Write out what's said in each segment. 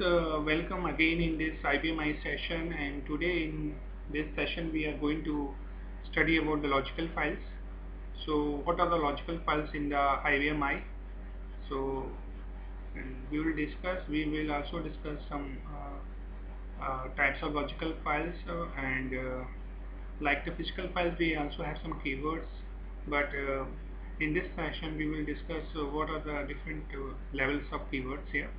welcome again in this IBMI session, and today in this session we are going to study about the logical files. So what are the logical files in the IBMI? So and we will also discuss some types of logical files and like the physical files we also have some keywords, but in this session we will discuss what are the different levels of keywords here,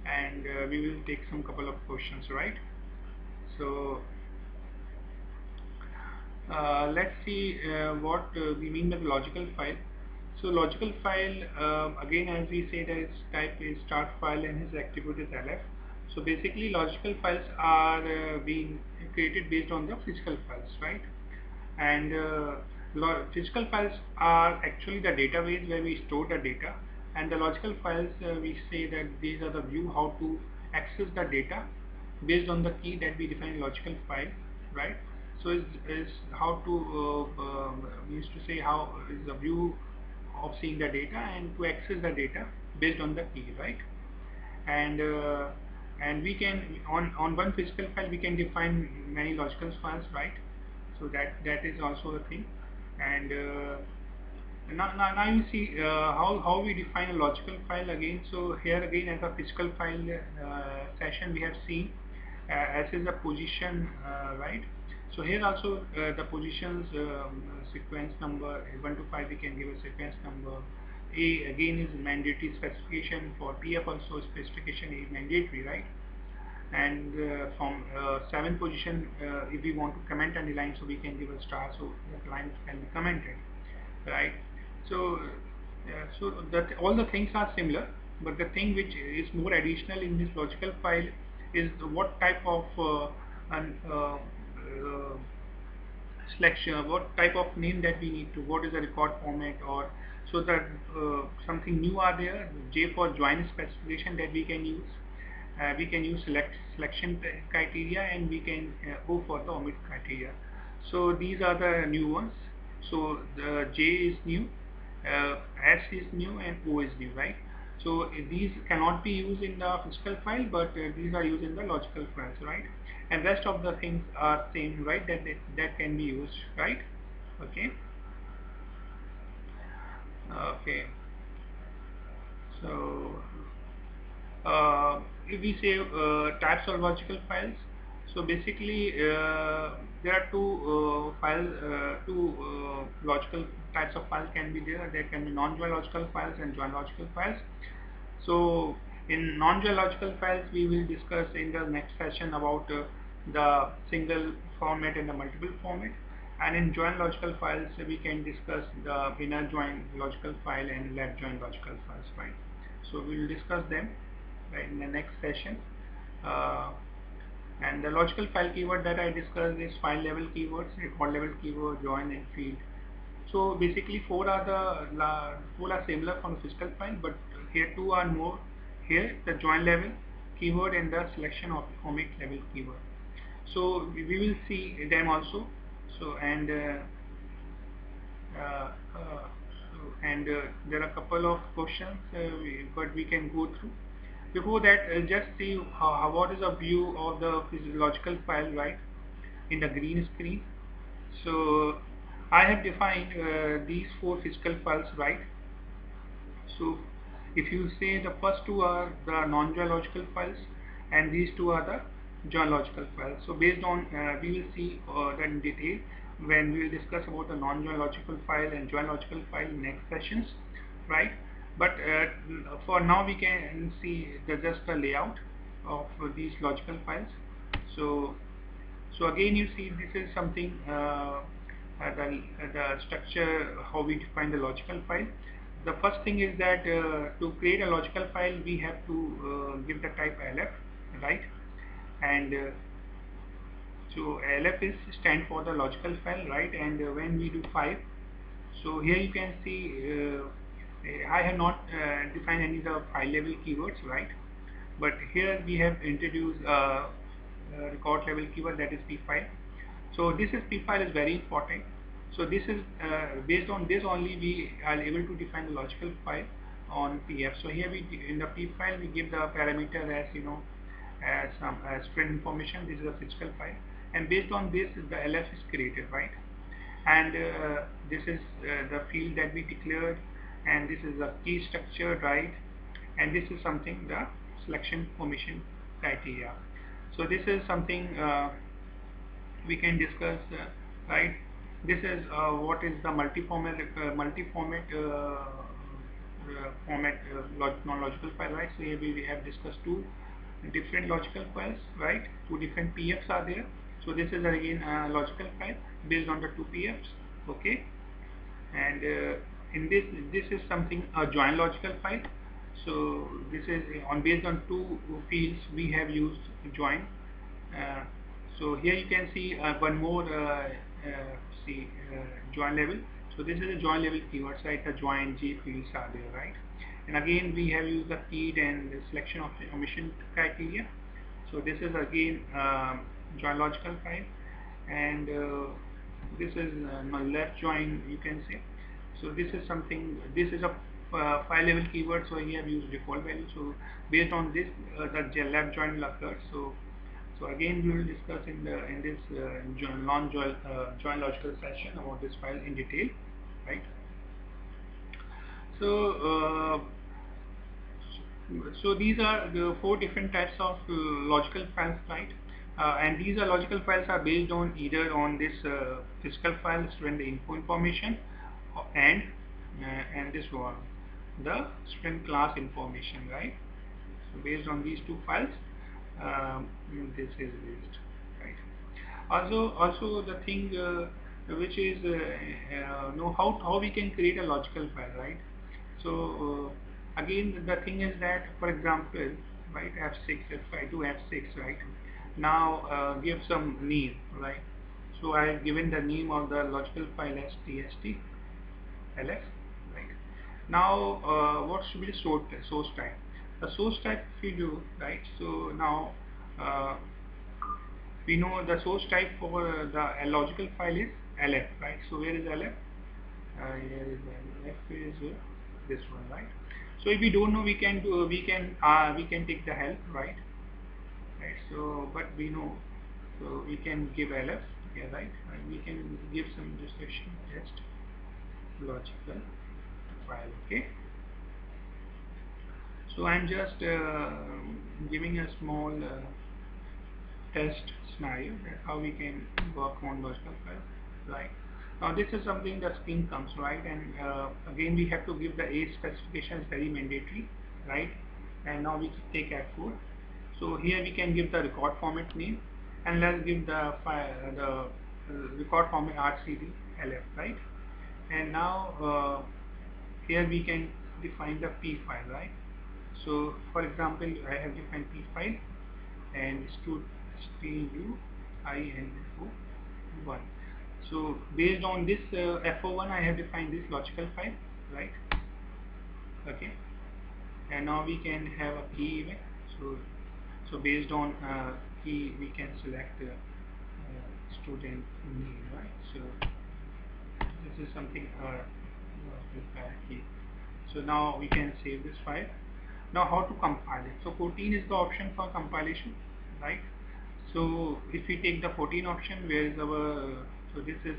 and we will take some couple of questions, right? So let's see what we mean by the logical file. So logical file, again, as we say, that its type is start file and its attribute is LF. So basically logical files are being created based on the physical files, right? And physical files are actually the database where we store the data, and the logical files, we say that these are the view how to access the data based on the key that we define in logical file, right? So is how to we used to say how is the view of seeing the data and to access the data based on the key, right? And we can on one physical file we can define many logical files, right? So that is also a thing. And now you see how we define a logical file again. So here again, as a physical file session, we have seen as is a position, right? So here also the positions sequence number 1 to 5, we can give a sequence number. A again is mandatory specification. For PF also specification is mandatory, right? And from 7 position, if we want to comment on the line, so we can give a star, so that line can be commented, right? So that all the things are similar, but the thing which is more additional in this logical file is what type of selection, what type of name that we need to, what is the record format, or so that something new are there. J for join specification that we can use. We can use selection criteria, and we can go for the omit criteria. So these are the new ones. So the J is new, S is new, and O is new, right? So these cannot be used in the physical file, but these are used in the logical files, right? And rest of the things are same, right? That can be used, right? Okay. Okay. So if we say types of logical files, so basically there are two logical types of files can be there. There can be non-join logical files and join logical files. So in non-join logical files, we will discuss in the next session about the single format and the multiple format. And in join logical files, we can discuss the inner join logical file and left join logical files, right? So we will discuss them right in the next session. Uh, and the logical file keyword that I discussed is file level keywords, record level keyword, join, and field. So basically four are similar from the physical file, but here two are more. Here the join level keyword and the selection of omit level keyword. So we will see them also. So and uh, uh, there are a couple of questions, but we can go through. Before that, just see what is a view of the physiological file, right, in the green screen. So I have defined these four physical files, right? So if you say the first two are the non-geological files and these two are the geological files. So based on we will see that in detail when we will discuss about the non-geological file and geological file in next sessions, right? But for now we can see just the layout of these logical files. So again, you see this is something the structure, how we define the logical file. The first thing is that to create a logical file we have to give the type LF, right? And so LF is stand for the logical file, right? And when we do 5, so here you can see I have not defined any of the file level keywords, right? But here we have introduced record level keyword, that is P file. So this is P file is very important. So this is based on this only we are able to define the logical file on PF. So here we in the P file we give the parameter as some string information. This is a physical file, and based on this the LF is created, right? And this is the field that we declared, and this is the key structure, right? And this is something the selection formation criteria. So this is something we can discuss, right? This is what is the multi-format non-logical file, right? So here we have discussed two different logical files, right? Two different PFs are there. So this is again a logical file based on the two PFs, okay? And in this is something a join logical file. So this is on based on two fields we have used join. So here you can see one more join level. So this is a join level keywords, right? The join J fields are there, right? And again we have used the feed and the selection of omission criteria. So this is again join logical file, and this is left join, you can say. So this is something, this is a file level keyword, so here we use default value. So based on this the left join will occur. So again we will discuss in this join logical session about this file in detail, right? So so these are the four different types of logical files, right? And these are logical files are based on either on this physical file storing the info information, and this one, the string class information, right? So based on these two files, this is based, right? Also the thing which is know how we can create a logical file, right? So again the thing is that, for example, right, F6, if I do F6, right, now give some name, right? So I have given the name of the logical file as tst ls, right? Now what should be the source type? The source type, if you do, right, so now we know the source type for the logical file is lf, right? So where is lf? Here is lf is this one, right? So if we don't know, we can do we can take the help, right? So but we know, so we can give lf, yeah, right? And we can give some description test logical file, okay? So I'm just giving a small test scenario that how we can work on logical file, right? Now this is something the screen comes, right? And again we have to give the age specification is very mandatory, right? And now we take F4. So here we can give the record format name, and let's give the file record format RCD LF, right? And now here we can define the P file, right? So for example, I have defined P file and STUINFO 1. So based on this FO1, I have defined this logical file, right? Okay. And now we can have a key event. So based on key, we can select student name, right? So this is something key. So now we can save this file. Now how to compile it? So 14 is the option for compilation, right? So if we take the 14 option, where is our, so this is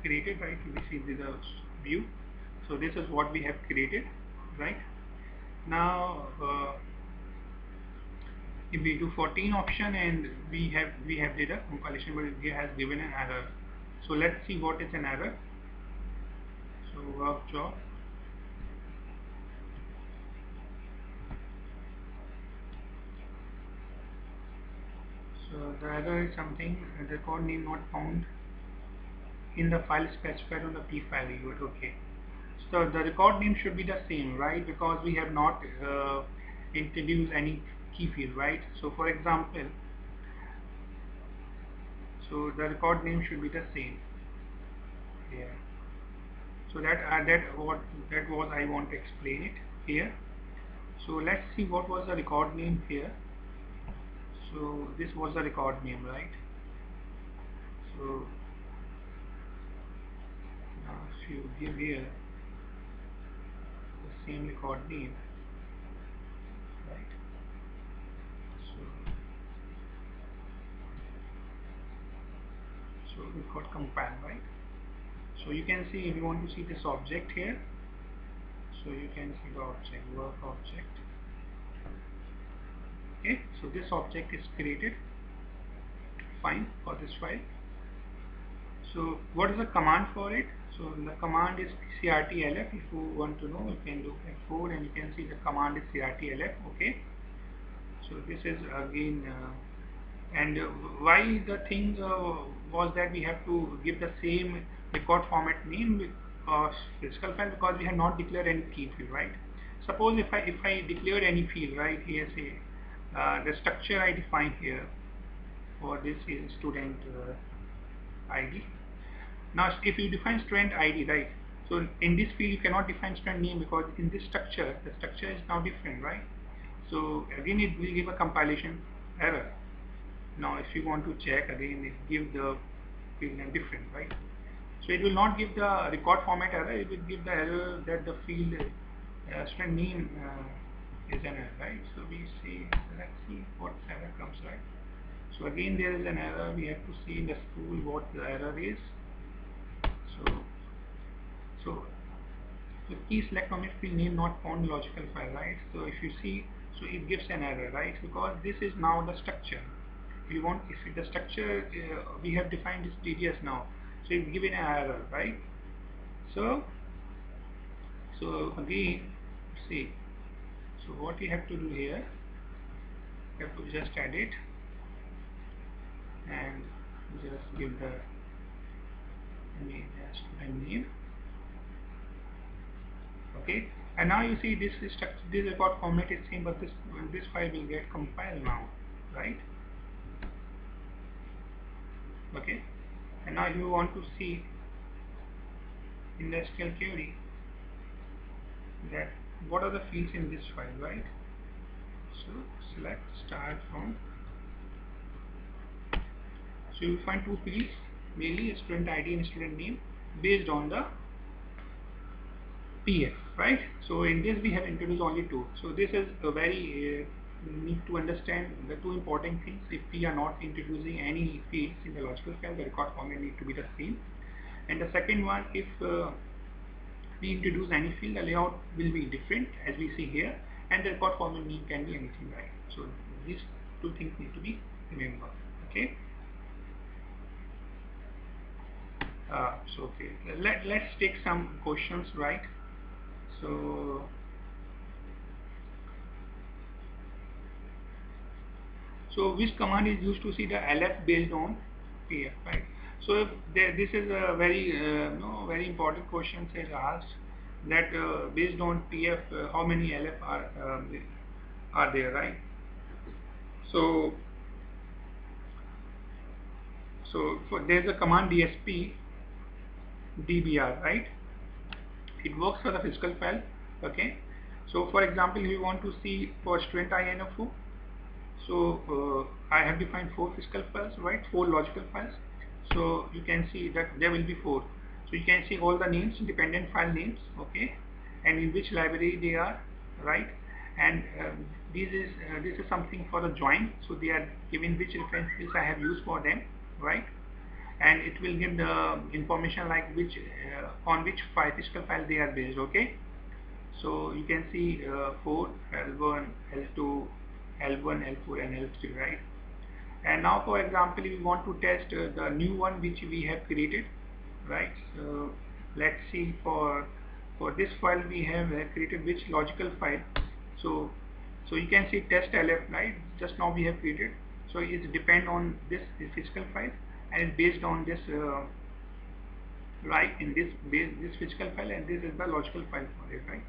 created, right? We see the view. So this is what we have created, right? Now if we do 14 option and we have did a compilation, but it has given an error. So let's see what is an error. So work job. So the error is something, the record name not found in the file specified on the P file keyword. Okay. So the record name should be the same, right? Because we have not introduced any key field, right? So for example, so the record name should be the same. Yeah. So that was I want to explain it here. So let's see what was the record name here. So this was the record name, right? So now if you give here the same record name, right? So it got compiled, right? So you can see if you want to see this object here, so you can see the object, work object. Okay, so this object is created, fine, for this file. So what is the command for it? So the command is crtlf. If you want to know, you can do F4 and you can see the command is crtlf. Okay, so this is again and why the thing was that we have to give the same record format name with physical file, because we have not declared any key field, right? Suppose if I declared any field, right, here say the structure I define here for this is student ID. Now if you define student ID, right, so in this field you cannot define student name, because in this structure the structure is now different, right? So again it will give a compilation error. Now if you want to check again, it give the field name different, right? So it will not give the record format error, it will give the error that the field student name is an error, right? So we see, let's see what error comes, right? So again there is an error, we have to see in the school what the error is. So key select from field name not found in logical file, right? So if you see, so it gives an error, right? Because this is now the structure. We want, if the structure we have defined this TDS now, so it's given an error, right? So again, see, so what you have to do here, you have to just add it and just give the name. Okay, and now you see this record format is same, but this file will get compiled now, right? Okay, and now you want to see in the SQL query that what are the fields in this file, right? So select start from. So you will find two fields, mainly student ID and student name, based on the PF, right? So in this we have introduced only two. So this is a very need to understand the two important things. If we are not introducing any fields in the logical file, the record format need to be the same. And the second one, if we introduce any field, the layout will be different as we see here, and the record format name can be anything, right? So these two things need to be remembered. Okay. So okay, let's take some questions, right? So which command is used to see the LF based on PF, right? So if this is a very very important question is asked, that based on PF how many LF are there, right? So there's a command DSP DBR, right? It works for the physical file. Okay, so for example, if you want to see for student INFO, so I have defined 4 physical files, right? 4 logical files. So you can see that there will be 4. So you can see all the names, dependent file names, okay, and in which library they are, right? And this is something for the join. So they are given which references I have used for them, right? And it will give the information like which on which physical file they are based. Okay, so you can see 4, L1, L2, L1, L4 and L3, right? And now for example, if we want to test the new one which we have created, right? So let's see, for this file we have created which logical file. So you can see test LF, right? Just now we have created. So it depend on this physical file, and based on this right, in this physical file, and this is the logical file for it, right?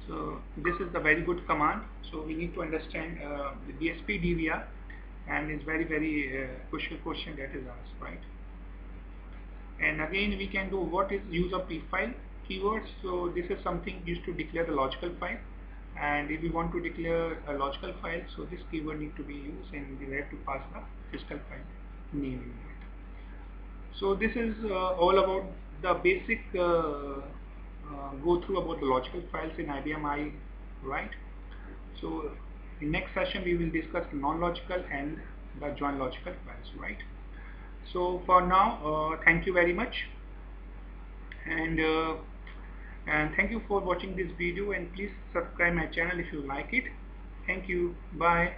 So this is the very good command. So we need to understand the DSP DBR, and it's very crucial question that is asked, right? And again we can do what is use of pfile keywords. So this is something used to declare the logical file, and if we want to declare a logical file, so this keyword need to be used, and we have to pass the physical file name in it. So this is all about the basic go through about the logical files in IBM I, right? So in next session we will discuss non-logical and the join logical files, right? So for now, thank you very much, and thank you for watching this video, and please subscribe my channel if you like it. Thank you. Bye.